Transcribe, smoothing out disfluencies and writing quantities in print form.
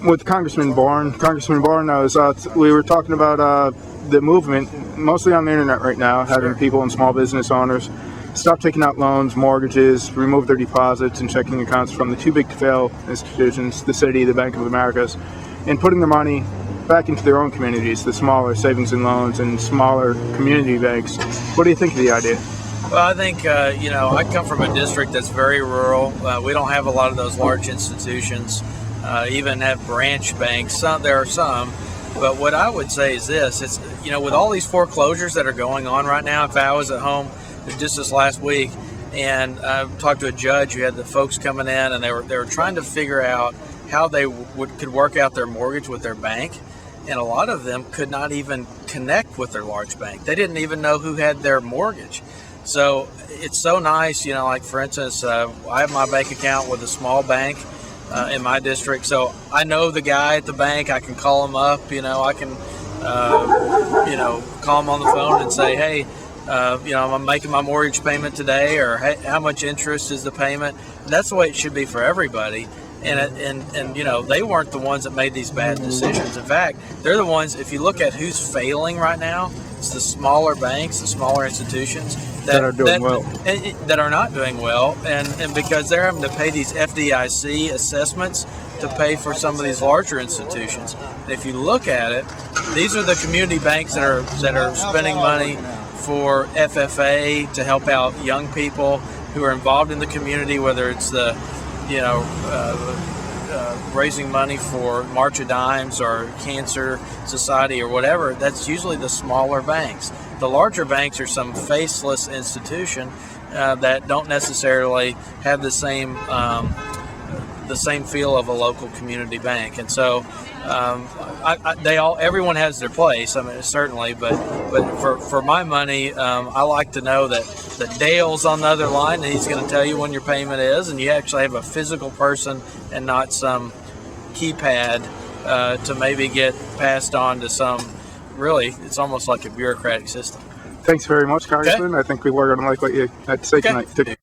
With Congressman Boren. Congressman Boren, we were talking about the movement, mostly on the internet right now, having people and small business owners stop taking out loans, mortgages, remove their deposits and checking accounts from the too big to fail institutions, the city, the Bank of Americas, and putting their money back into their own communities, the smaller savings and loans and smaller community banks. What do you think of the idea? Well, I think, I come from a district that's very rural. We don't have a lot of those large institutions, even have branch banks. There are some. But what I would say is this, it's, with all these foreclosures that are going on right now, if I was at home just this last week and I talked to a judge who had the folks coming in and they were trying to figure out how they could work out their mortgage with their bank. And a lot of them could not even connect with their large bank. They didn't even know who had their mortgage. So it's so nice, like for instance, I have my bank account with a small bank in my district. So I know the guy at the bank. I can call him up, I can, call him on the phone and say, hey, I'm making my mortgage payment today, or hey, how much interest is the payment? And that's the way it should be for everybody. And they weren't the ones that made these bad decisions. In fact, they're the ones, if you look at who's failing right now, it's the smaller banks, the smaller institutions that are doing well. That are not doing well, and because they're having to pay these FDIC assessments to pay for some of these larger institutions. And if you look at it, these are the community banks that are spending money for FFA to help out young people who are involved in the community, whether it's the raising money for March of Dimes or Cancer Society or whatever. That's usually the smaller banks. The larger banks are some faceless institution that don't necessarily have the same feel of a local community bank. And so everyone has their place. I mean, certainly, but for my money, I like to know that Dale's on the other line and he's going to tell you when your payment is, and you actually have a physical person and not some keypad to maybe get passed on to some. Really, it's almost like a bureaucratic system. Thanks very much, Congressman. Okay. I think we were going to like what you had to say tonight.